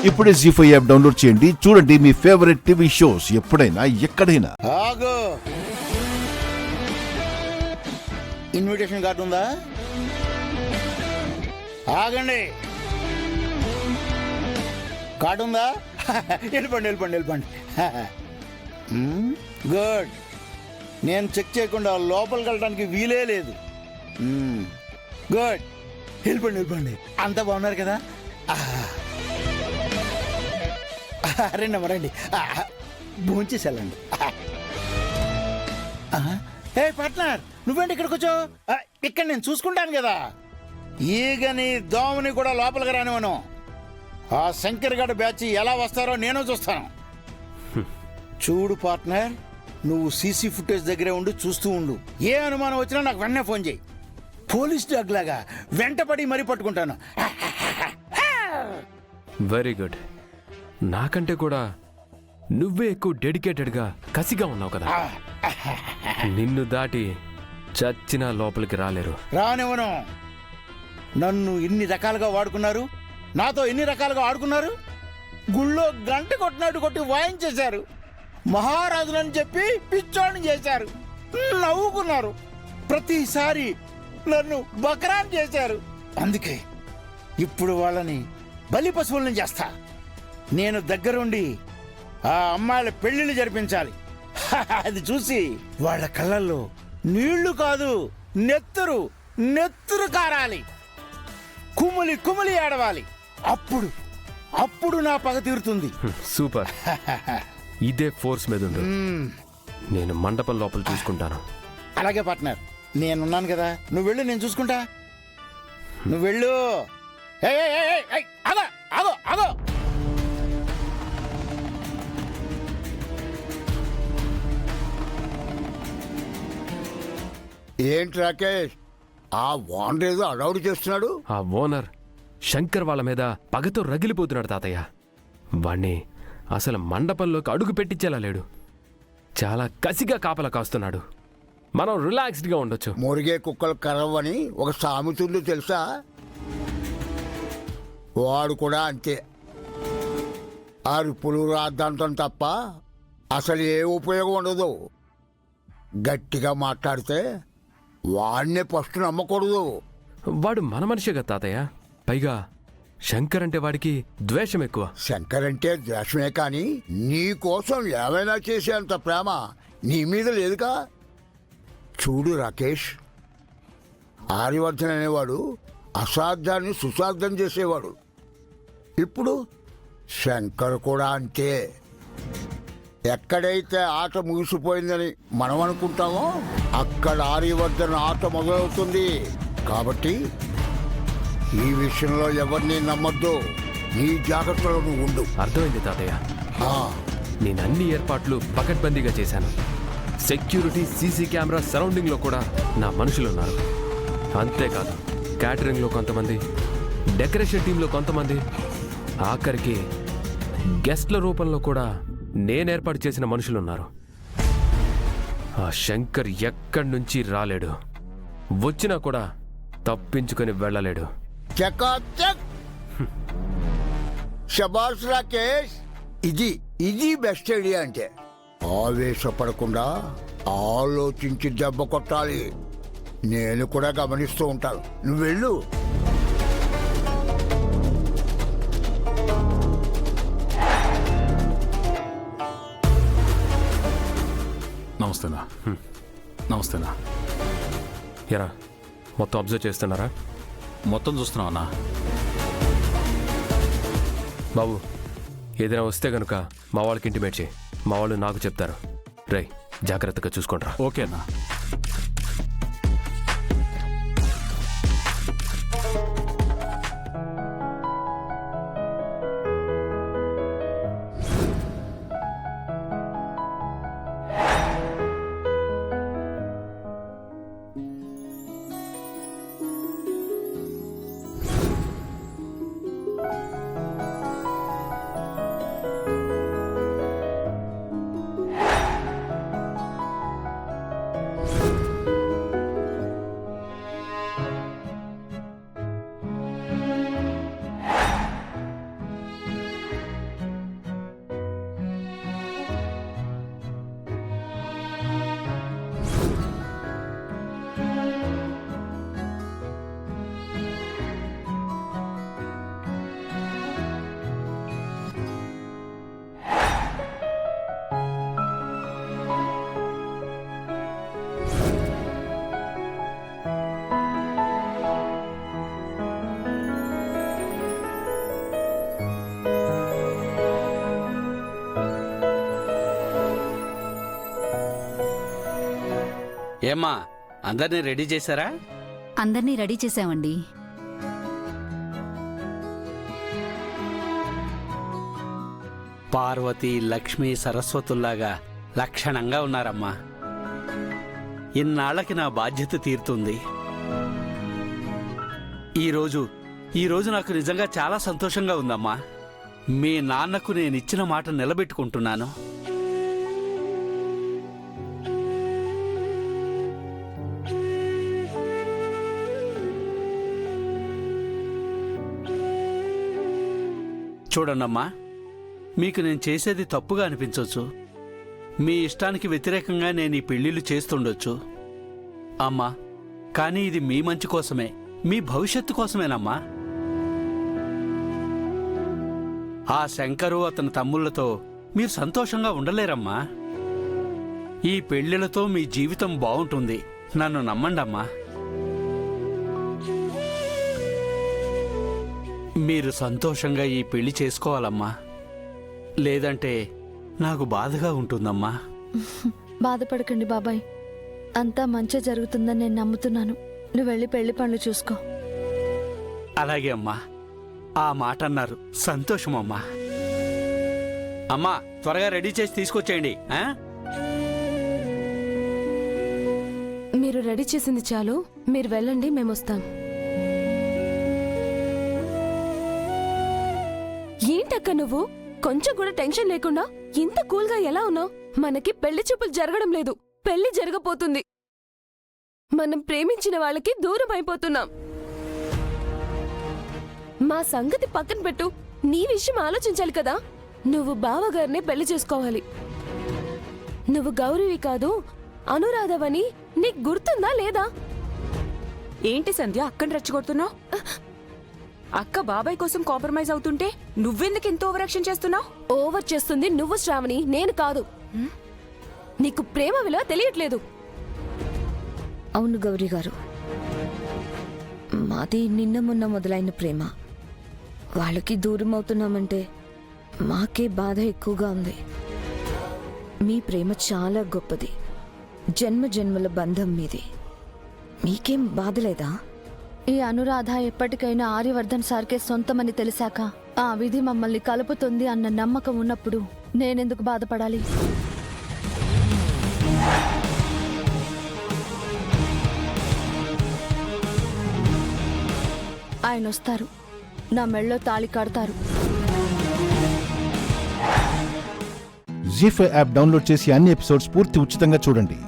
ఇప్పుడే జీ5 app download చేయండి. చూడండి మీ ఫేవరెట్ టీవీ షోస్ ఎప్పుడైనా ఎక్కడైనా. ఆగు. ఇన్విటేషన్ కార్డు ఉందా? ఆగండి. కార్డు ఉందా? వెళ్ళిపోండి వెళ్ళిపోండి వెళ్ళిపోండి. గుడ్. నేను చెక్ చేయకుండా లోపలికి వెళ్ళడానికి వీలే లేదు. గుడ్. వెళ్ళిపోండి వెళ్ళిపోండి. అంతా బాగున్నారు కదా? రండి అమ్మ రండి. భోంచేసి వెళ్ళండి. ఏ పార్ట్నర్, నువ్వేంటి ఇక్కడికి వచ్చావు? ఇక్కడ నేను చూసుకుంటాను కదా. ఈగని దోమని కూడా లోపలికి రానివ్వను. ఆ శంకర్ గడ్ బ్యాచ్ ఎలా వస్తారో నేను చూస్తాను. చూడు పార్ట్నర్, నువ్వు సీసీ ఫుటేజ్ దగ్గరే ఉండి చూస్తూ ఉండు. ఏ అనుమానం వచ్చినా నాకు వెంటనే ఫోన్ చేయి. పోలీస్ డాగ్ లాగా వెంటపడి మరీ పట్టుకుంటాను. Very good. నాకంటే కూడా నువ్వే ఎక్కువ డెడికేటెడ్గా కసిగా ఉన్నావు కదా. నిన్ను దాటి చచ్చినా లోపలికి రాలేరు. రానివ్వను. నన్ను ఇన్ని రకాలుగా వాడుకున్నారు, నాతో ఎన్ని రకాలుగా ఆడుకున్నారు. గుళ్ళో గంట కొట్టినట్టు కొట్టి వాయించేశారు. మహారాజులని చెప్పి పిచ్చోడిని చేశారు. నవ్వుకున్నారు. ప్రతిసారి నన్ను బకరాన్ చేశారు. అందుకే ఇప్పుడు వాళ్ళని బలి పశువులను చేస్తా. నేను దగ్గరుండి ఆ అమ్మాయిల పెళ్లిళ్ళు జరిపించాలి. అది చూసి వాళ్ళ కళ్ళల్లో నీళ్లు కాదు నెత్తురు నెత్తురు కారాలి. కుమిలి కుమిలి ఏడవాలి. అప్పుడు అప్పుడు నా పగ తీరుతుంది. సూపర్. ఇదే ఫోర్స్ మీద ఉండు. నేను మండపం లోపల చూసుకుంటాను. అలాగే పార్ట్నర్, నేనున్నాను కదా. నువ్వు వెళ్ళు, నేను చూసుకుంటా. నువ్వు వెళ్ళు. ఆగో ఆగో ఆగో. ఏంటి రాకేష్, ఆ ఓనర్ ఏదో అడౌట్ చేస్తున్నాడు? ఆ ఓనర్ శంకర్ వాళ్ళ మీద పగతో రగిలిపోతున్నాడు తాతయ్య. వాణ్ణి అసలు మండపంలోకి అడుగు పెట్టించేలా లేడు. చాలా కసిగా కాపలా కాస్తున్నాడు. మనం రిలాక్స్డ్గా ఉండొచ్చు. మురిగే కుక్కలు కరవని ఒక సామెత ఉంది తెలుసా? వాడు కూడా అంతే. అరుపులు రాద్దంతం తప్ప అసలు ఏ ఉపయోగం ఉండదు. గట్టిగా మాట్లాడితే వాడినే ఫస్ట్ నమ్మకూడదు. వాడు మన మనిషే కదా తాతయ్య. పైగా శంకర్ అంటే వాడికి ద్వేషం ఎక్కువ. శంకర్ అంటే ద్వేషమే కానీ నీ కోసం ఏమైనా చేసేంత ప్రేమ నీ మీద లేదుగా. చూడు రాకేష్, ఆర్యవర్ధన్ అనేవాడు అసాధ్యాన్ని సుసాధ్యం చేసేవాడు. ఇప్పుడు శంకర్ కూడా అంతే. ఎక్కడైతే ఆట ముగిసిపోయిందని మనం అనుకుంటామో అక్కడ ఆర్యవర్ధన్ ఆట మొదలవుతుంది. కాబట్టి ఈ విషయంలో ఎవరిని నమ్మొద్దు. నీ జాగ్రత్తలో నువ్వు ఉండు. అర్థమైంది తాతయ్య. నేను అన్ని ఏర్పాట్లు పకడ్బందీగా చేశాను. సెక్యూరిటీ, సీసీ కెమెరా సరౌండింగ్లో కూడా నా మనుషులు ఉన్నారు. అంతేకాదు క్యాటరింగ్లో కొంతమంది, డెకరేషన్ టీంలో కొంతమంది, ఆఖరికి గెస్ట్ల రూపంలో కూడా నేను ఏర్పాటు చేసిన మనుషులున్నారు. ఆ శంకర్ ఎక్కడి నుంచి రాలేడు. వచ్చినా కూడా తప్పించుకొని వెళ్ళలేడు. శబాష్ రాకేష్, ఇది బెస్ట్ ఐడియా. అంటే ఆవేశపడకుండా ఆలోచించి దెబ్బ కొట్టాలి. నేను కూడా గమనిస్తూ ఉంటాను. నువ్వు వెళ్ళు. నమస్తేనా. నమస్తేనా. ఎరా మొత్తం అబ్జర్వ్ చేస్తున్నారా? మొత్తం చూస్తున్నావు అన్నా. బాబు, ఏదైనా వస్తే గనుక మా వాళ్ళకి ఇంటిమేట్ చేయి. మా వాళ్ళు నాకు చెప్తారు. రై, జాగ్రత్తగా చూసుకోండిరా. ఓకేనా. ఏమ్మా అందరినీ రెడీ చేశారా? అందర్నీ రెడీ చేశామండి. పార్వతి, లక్ష్మి, సరస్వతుల్లాగా లక్షణంగా ఉన్నారమ్మా. ఇన్నాళ్లకి నా బాధ్యత తీరుతుంది. ఈరోజు నాకు నిజంగా చాలా సంతోషంగా ఉందమ్మా. మీ నాన్నకు నేనిచ్చిన మాట నిలబెట్టుకుంటున్నాను. చూడండమ్మా, మీకు నేను చేసేది తప్పుగా అనిపించవచ్చు. మీ ఇష్టానికి వ్యతిరేకంగా నేను ఈ పెళ్లిళ్ళు చేస్తుండొచ్చు అమ్మా. కానీ ఇది మీ మంచి కోసమే, మీ భవిష్యత్తు కోసమేనమ్మా. ఆ శంకరు అతని తమ్ముళ్లతో మీరు సంతోషంగా ఉండలేరమ్మా. ఈ పెళ్లిళ్లతో మీ జీవితం బాగుంటుంది. నన్ను నమ్మండమ్మా. మీరు సంతోషంగా ఈ పెళ్లి చేసుకోవాలమ్మా. లేదంటే నాకు బాధగా ఉంటుందమ్మా. బాధపడకండి బాబాయ్, అంతా మంచి జరుగుతుందని నేను నమ్ముతున్నాను. నువ్వు వెళ్ళి పెళ్లి పనులు చూసుకో. అలాగే అమ్మా. ఆ మాట అన్నారు, సంతోషమమ్మా. అమ్మా, త్వరగా రెడీ చేసి తీసుకొచ్చేయండి. మీరు రెడీ చేసింది చాలు, మీరు వెళ్ళండి, మేమొస్తాం. ఏంటక్క నువ్వు కొంచెం కూడా టెన్షన్ లేకుండా ఇంత కూల్గా ఎలా ఉన్నావు? మనకి పెళ్లి చూపులు జరగడం లేదు, పెళ్లి జరగపోతుంది. మనం ప్రేమించిన వాళ్ళకి దూరం అయిపోతున్నాం. మా సంగతి పక్కన పెట్టు, నీ విషయం ఆలోచించాలి కదా. నువ్వు బావగారిని పెళ్లి చేసుకోవాలి. నువ్వు గౌరవి కాదు, అనురాధవని నీకు గుర్తుందా లేదా? ఏంటి సంధ్య అక్కని రెచ్చగొడుతున్నావు? అక్క బాబాయ్ కోసం కాంప్రమైజ్ అవుతుంటే నువ్వెందుకు ఇంత ఓవరాక్షన్ చేస్తున్నావు? ఓవర్ చేస్తుంది నువ్వు శ్రావణి, నేను కాదు. నీకు ప్రేమ విలువ తెలియట్లేదు. అవును గౌరీ గారు, మాది నిన్న మొన్న మొదలైన ప్రేమ. వాళ్ళకి దూరం అవుతున్నామంటే మాకే బాధ ఎక్కువగా ఉంది. మీ ప్రేమ చాలా గొప్పది, జన్మ జన్మల బంధం మీది. మీకేం బాధ లేదా? ఈ అనురాధ ఎప్పటికైనా ఆర్యవర్ధన్ సార్కే సొంతమని తెలిసాక ఆ విధి మమ్మల్ని కలుపుతుంది అన్న నమ్మకం ఉన్నప్పుడు నేనెందుకు బాధపడాలి? ఆయన వస్తారు, నా మెళ్ళో తాళి కడతారు. జీ5 యాప్ డౌన్లోడ్ చేసి అన్ని ఎపిసోడ్స్ పూర్తి ఉచితంగా చూడండి.